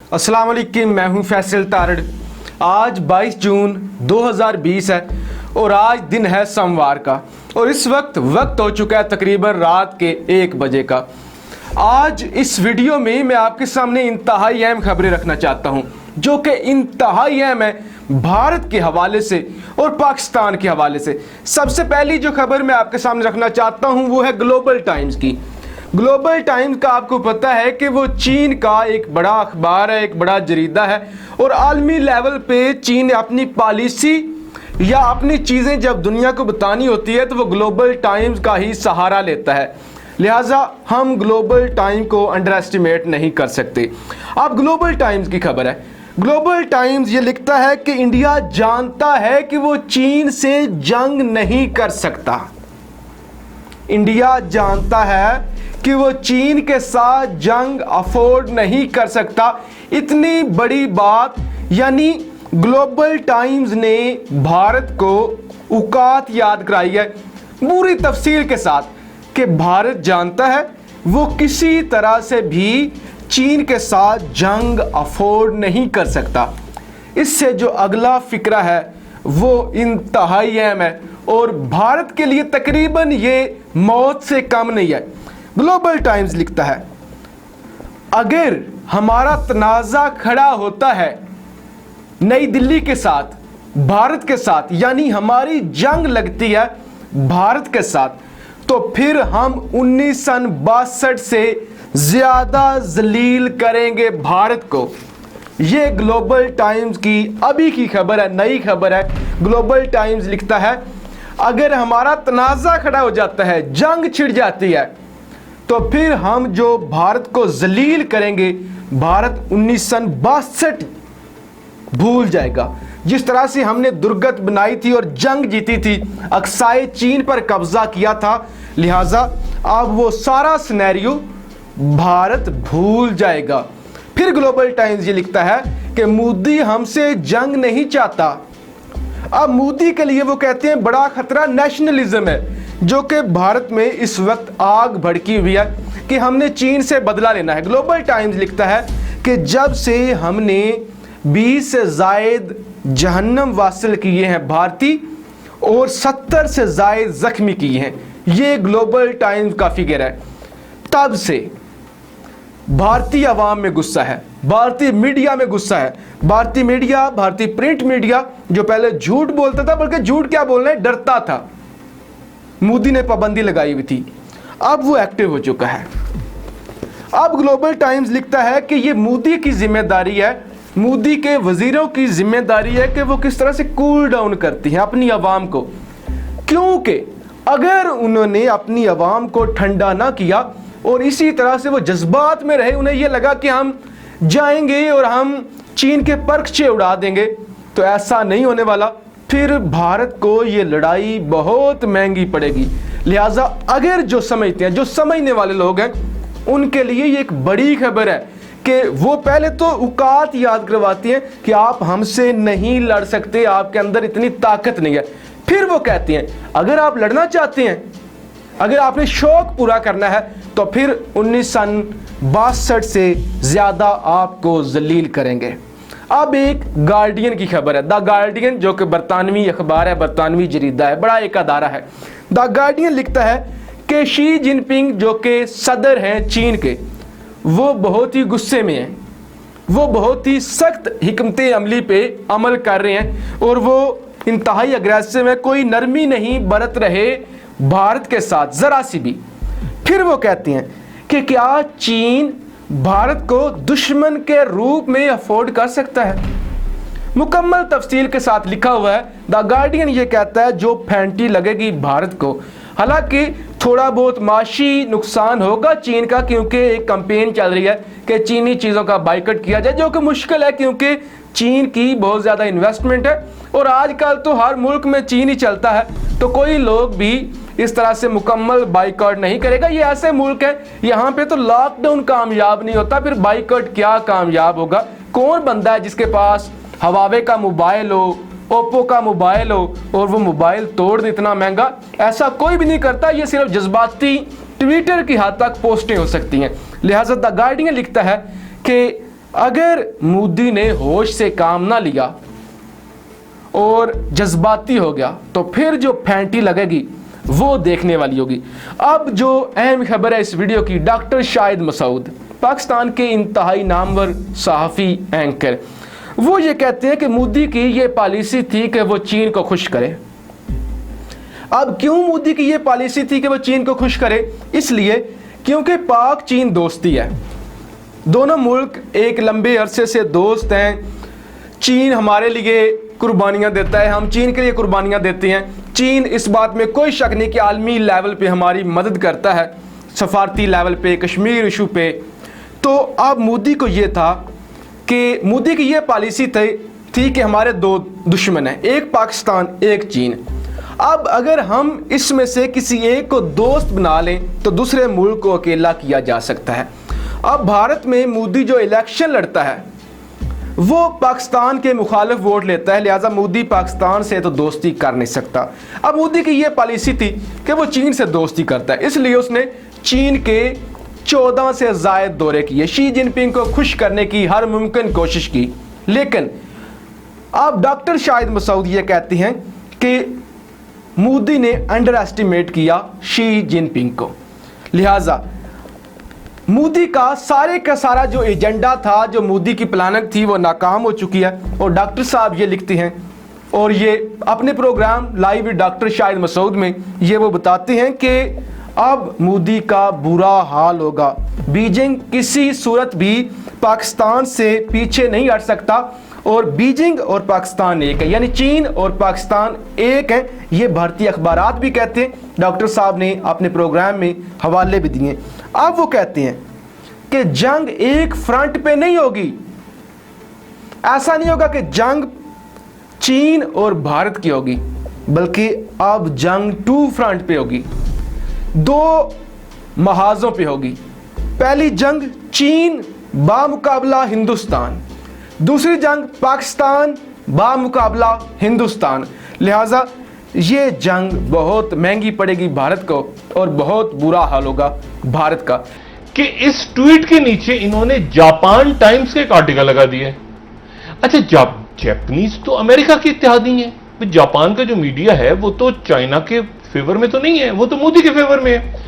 अस्सलाम वालेकुम, मैं हूं फैसल तारड़। आज 22 जून 2020 है और आज दिन है सोमवार का और इस वक्त हो चुका है तकरीबन रात के 1 बजे का। आज इस वीडियो में मैं आपके सामने इंतहाई अहम खबरें रखना चाहता हूं जो कि इंतहाई अहम है भारत के हवाले से और पाकिस्तान के हवाले से। सबसे पहली जो खबर मैं आपके सामने रखना चाहता हूं वो है ग्लोबल टाइम्स की। ग्लोबल टाइम्स का आपको पता है कि वो चीन का एक बड़ा अखबार है, एक बड़ा जरीदा है और आलमी लेवल पे चीन अपनी पॉलिसी या अपनी चीज़ें जब दुनिया को बतानी होती है तो वो ग्लोबल टाइम्स का ही सहारा लेता है। लिहाजा हम ग्लोबल टाइम को अंडर एस्टिमेट नहीं कर सकते। अब ग्लोबल टाइम्स की खबर है। ग्लोबल टाइम्स ये लिखता है कि इंडिया जानता है कि वो चीन से जंग नहीं कर सकता। इंडिया जानता है कि वो चीन के साथ जंग अफोर्ड नहीं कर सकता। इतनी बड़ी बात, यानी ग्लोबल टाइम्स ने भारत को औकात याद कराई है पूरी तफसील के साथ कि भारत जानता है वो किसी तरह से भी चीन के साथ जंग अफोर्ड नहीं कर सकता। इससे जो अगला फिक्रा है वो इंतहाई अहम है और भारत के लिए तकरीबन ये मौत से कम नहीं है। ग्लोबल टाइम्स लिखता है, अगर हमारा तनाज़ा खड़ा होता है नई दिल्ली के साथ, भारत के साथ, यानी हमारी जंग लगती है भारत के साथ, तो फिर हम 1962 से ज्यादा जलील करेंगे भारत को। ये ग्लोबल टाइम्स की अभी की खबर है, नई खबर है। ग्लोबल टाइम्स लिखता है, अगर हमारा तनाज़ा खड़ा हो जाता है, जंग छिड़ जाती है, तो फिर हम जो भारत को जलील करेंगे, भारत 1962 भूल जाएगा। जिस तरह से हमने दुर्गत बनाई थी और जंग जीती थी, अक्साई चीन पर कब्जा किया था, लिहाजा अब वो सारा सिनेरियो भारत भूल जाएगा। फिर ग्लोबल टाइम्स ये लिखता है कि मोदी हमसे जंग नहीं चाहता। अब मोदी के लिए वो कहते हैं बड़ा खतरा नेशनलिज्म है, जो कि भारत में इस वक्त आग भड़की हुई है कि हमने चीन से बदला लेना है। ग्लोबल टाइम्स लिखता है कि जब से हमने 20 से जायद जहन्नम वासिल किए हैं भारतीय और 70 से जायद जख्मी किए हैं, ये ग्लोबल टाइम्स का फिगर है, तब से भारतीय अवाम में गुस्सा है, भारतीय मीडिया में गुस्सा है। भारतीय मीडिया, भारतीय प्रिंट मीडिया जो पहले झूठ बोलता था, बल्कि झूठ क्या बोलना है, डरता था, मोदी ने पाबंदी लगाई हुई थी, अब वो एक्टिव हो चुका है। अब ग्लोबल टाइम्स लिखता है कि ये मोदी की जिम्मेदारी है, मोदी के वजीरों की जिम्मेदारी है कि वो किस तरह से कूल डाउन करती हैं अपनी आवाम को, क्योंकि अगर उन्होंने अपनी आवाम को ठंडा ना किया और इसी तरह से वो जज्बात में रहे, उन्हें ये लगा कि हम जाएंगे और हम चीन के परखचे उड़ा देंगे, तो ऐसा नहीं होने वाला। फिर भारत को ये लड़ाई बहुत महंगी पड़ेगी। लिहाजा अगर जो समझते हैं, जो समझने वाले लोग हैं, उनके लिए ये एक बड़ी खबर है कि वो पहले तो औकात याद करवाती हैं कि आप हमसे नहीं लड़ सकते, आपके अंदर इतनी ताकत नहीं है। फिर वो कहती हैं अगर आप लड़ना चाहते हैं, अगर आपने शौक पूरा करना है, तो फिर 1962 से ज़्यादा आपको जलील करेंगे। अब एक गार्डियन की खबर है। द गार्डियन जो कि बरतानवी अखबार है, बरतानवी जरीदा है, बड़ा एक अदारा है। द गार्डियन लिखता है कि शी जिनपिंग जो कि सदर हैं चीन के, वो बहुत ही गुस्से में हैं, वो बहुत ही सख्त हिकमत अमली पे अमल कर रहे हैं और वो इंतहाई अग्रेसिव है, कोई नरमी नहीं बरत रहे भारत के साथ ज़रा सी भी। फिर वो कहती हैं कि क्या चीन भारत को दुश्मन के रूप में अफोर्ड कर सकता है। मुकम्मल तफसील के साथ लिखा हुआ है। द गार्डियन ये कहता है जो फेंटी लगेगी भारत को, हालांकि थोड़ा बहुत माशी नुकसान होगा चीन का, क्योंकि एक कैंपेन चल रही है कि चीनी चीज़ों का बाइकआउट किया जाए, जो कि मुश्किल है क्योंकि चीन की बहुत ज़्यादा इन्वेस्टमेंट है और आजकल तो हर मुल्क में चीन ही चलता है, तो कोई लोग भी इस तरह से मुकम्मल बाइकआउट नहीं करेगा। ये ऐसे मुल्क है यहाँ पे तो लॉकडाउन कामयाब नहीं होता, फिर बाइकआउट क्या कामयाब होगा। कौन बंदा है जिसके पास हवावे का मोबाइल हो, ओप्पो का मोबाइल हो और वो मोबाइल तोड़ दे इतना महंगा? ऐसा कोई भी नहीं करता। ये सिर्फ जज्बाती ट्विटर की हद तक पोस्टें हो सकती हैं। लिहाजा द गार्डियन लिखता है कि अगर मोदी ने होश से काम ना लिया और जज्बाती हो गया तो फिर जो फैंटी लगेगी वो देखने वाली होगी। अब जो अहम खबर है इस वीडियो की, डॉक्टर शाहिद मसूद, पाकिस्तान के इंतहाई नामवर सहाफ़ी एंकर, वो ये कहते हैं कि मोदी की ये पॉलिसी थी कि वो चीन को खुश करे। अब क्यों मोदी की ये पॉलिसी थी कि वो चीन को खुश करे? इसलिए क्योंकि पाक चीन दोस्ती है, दोनों मुल्क एक लंबे अरसे से दोस्त हैं। चीन हमारे लिए कुर्बानियाँ देता है, हम चीन के लिए कुर्बानियाँ देते हैं। चीन इस बात में कोई शक नहीं कि आलमी लेवल पे हमारी मदद करता है, सफारती लेवल पे, कश्मीर इशू पे। तो अब मोदी को ये था कि मोदी की ये पॉलिसी थी कि हमारे दो दुश्मन हैं, एक पाकिस्तान एक चीन। अब अगर हम इसमें से किसी एक को दोस्त बना लें तो दूसरे मुल्क को अकेला किया जा सकता है। अब भारत में मोदी जो इलेक्शन लड़ता है वो पाकिस्तान के मुखालिफ वोट लेता है, लिहाजा मोदी पाकिस्तान से तो दोस्ती कर नहीं सकता। अब मोदी की ये पॉलिसी थी कि वो चीन से दोस्ती करता है, इसलिए उसने चीन के 14 से ज़ायद दौरे किए, शी जिनपिंग को खुश करने की हर मुमकिन कोशिश की। लेकिन अब डॉक्टर शाहिद मसूद ये कहती हैं कि मोदी ने अंडर एस्टिमेट किया शी जिनपिंग को, लिहाजा मोदी का सारा जो एजेंडा था, जो मोदी की प्लानिंग थी, वो नाकाम हो चुकी है। और डॉक्टर साहब ये लिखते हैं और ये अपने program live with doctor Shahid Masood में ये वो बताते हैं कि अब मोदी का बुरा हाल होगा। बीजिंग किसी सूरत भी पाकिस्तान से पीछे नहीं हट सकता और बीजिंग और पाकिस्तान एक है, यानी चीन और पाकिस्तान एक है। ये भारतीय अखबारात भी कहते हैं, डॉक्टर साहब ने अपने प्रोग्राम में हवाले भी दिए। अब वो कहते हैं कि जंग एक फ्रंट पे नहीं होगी, ऐसा नहीं होगा कि जंग चीन और भारत की होगी, बल्कि अब जंग 2 फ्रंट पे होगी, 2 महाजों पे होगी। पहली जंग चीन बामुकाबला हिंदुस्तान, दूसरी जंग पाकिस्तान बामुकाबला हिंदुस्तान। लिहाजा ये जंग बहुत महंगी पड़ेगी भारत को और बहुत बुरा हाल होगा भारत का। कि इस ट्वीट के नीचे इन्होंने जापान टाइम्स के एक आर्टिकल लगा दिया। अच्छा, जापानीज तो अमेरिका के इत्तेहादी हैं, जापान का जो मीडिया है वो तो चाइना के फेवर में तो नहीं है, वो तो मोदी के फेवर में है।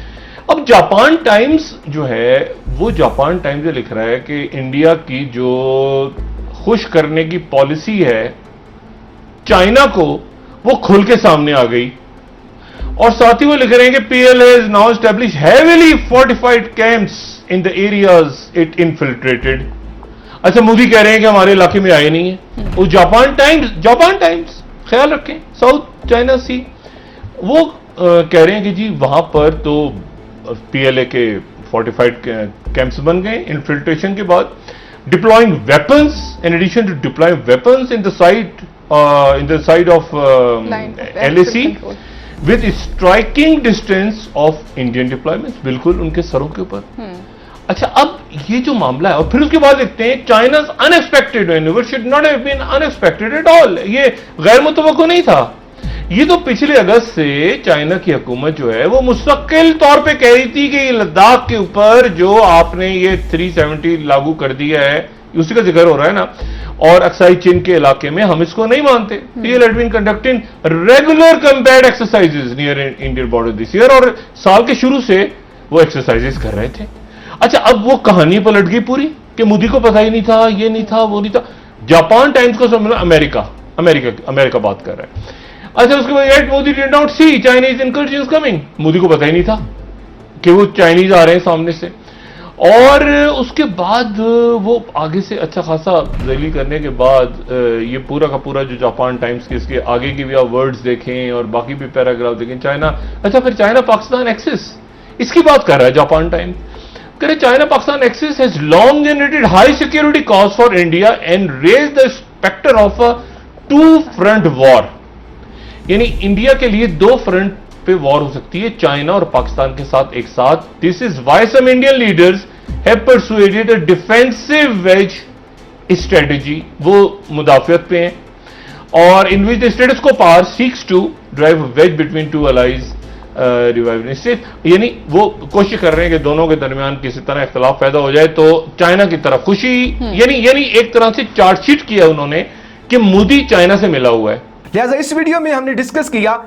अब जापान टाइम्स जो है वो जापान टाइम्स ये लिख रहा है कि इंडिया की जो खुश करने की पॉलिसी है चाइना को, वो खुल के सामने आ गई। और साथ ही वो लिख रहे हैं कि PLA is now establish heavily fortified camps in the areas it infiltrated. अच्छा, मोदी कह रहे हैं कि हमारे इलाके में आए नहीं है। वो जापान टाइम्स ख्याल रखें, साउथ चाइना सी, वो कह रहे हैं कि जी वहां पर तो पीएलए के फोर्टिफाइड कैंप्स बन गए इनफिल्ट्रेशन के बाद। Deploying weapons, in addition to deploying weapons in the side of LAC with striking distance of Indian deployments, बिल्कुल उनके सरों के ऊपर। अच्छा, अब ये जो मामला है, और फिर उसके बाद देखते हैं China's unexpected manoeuvre should not have been unexpected at all, ये गैर मुतवक्को नहीं था। ये तो पिछले अगस्त से चाइना की हुकूमत जो है वो मुस्तकिल तौर पे कह रही थी कि ये लद्दाख के ऊपर जो आपने ये 370 लागू कर दिया है, उसी का जिक्र हो रहा है ना, और अक्साई चीन के इलाके में हम इसको नहीं मानते। PLA had been conducting regular combat exercises near Indian border this year, और साल के शुरू से वो एक्सरसाइजेज कर रहे थे। अच्छा, अब वो कहानी पलट गई पूरी कि मोदी को पता ही नहीं था, ये नहीं था, वो नहीं था। जापान टाइम्स को समझ, अमेरिका बात कर रहा है। अच्छा, उसके बाद yet Modi did not see Chinese incursions coming, Modi को पता ही नहीं था कि वो चाइनीज आ रहे हैं सामने से। और उसके बाद वो आगे से अच्छा खासा रैली करने के बाद ये पूरा का पूरा जो जापान टाइम्स के इसके आगे की भी आप वर्ड्स देखें और बाकी भी पैराग्राफ देखें, चाइना, अच्छा फिर चाइना पाकिस्तान एक्सिस, इसकी बात कर रहा है जापान टाइम्स। कह रहे China Pakistan axis has long generated high security cause for India and raise the spectre of a 2 front war, यानी इंडिया के लिए 2 फ्रंट पे वॉर हो सकती है, चाइना और पाकिस्तान के साथ एक साथ। This is why some Indian leaders have persuaded a defensive wedge strategy, वो मुदाफियत पे हैं, और in which the status quo power seeks to drive wedge between 2 allies revive सिर्फ यानी वो कोशिश कर रहे हैं कि दोनों के दरमियान किसी तरह इख्तलाफ पैदा हो जाए तो चाइना की तरफ खुशी, यानी एक तरह से चार्जशीट किया उन्होंने कि मोदी चाइना से मिला हुआ है। लिहाजा इस वीडियो में हमने डिस्कस किया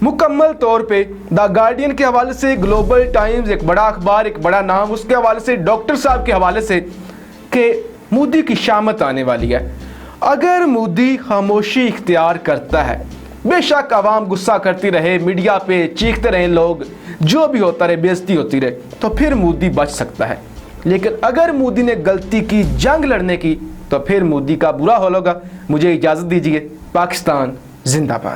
मुकम्मल तौर पे द गार्डियन के हवाले से, ग्लोबल टाइम्स एक बड़ा अखबार, एक बड़ा नाम, उसके हवाले से, डॉक्टर साहब के हवाले से कि मोदी की शामत आने वाली है। अगर मोदी खामोशी इख्तियार करता है, बेशक आवाम गुस्सा करती रहे, मीडिया पे चीखते रहे लोग, जो भी होता रहे, बेइज्जती होती रहे, तो फिर मोदी बच सकता है। लेकिन अगर मोदी ने गलती की जंग लड़ने की, तो फिर मोदी का बुरा हाल होगा। मुझे इजाज़त दीजिए। पाकिस्तान जिंदाबाद।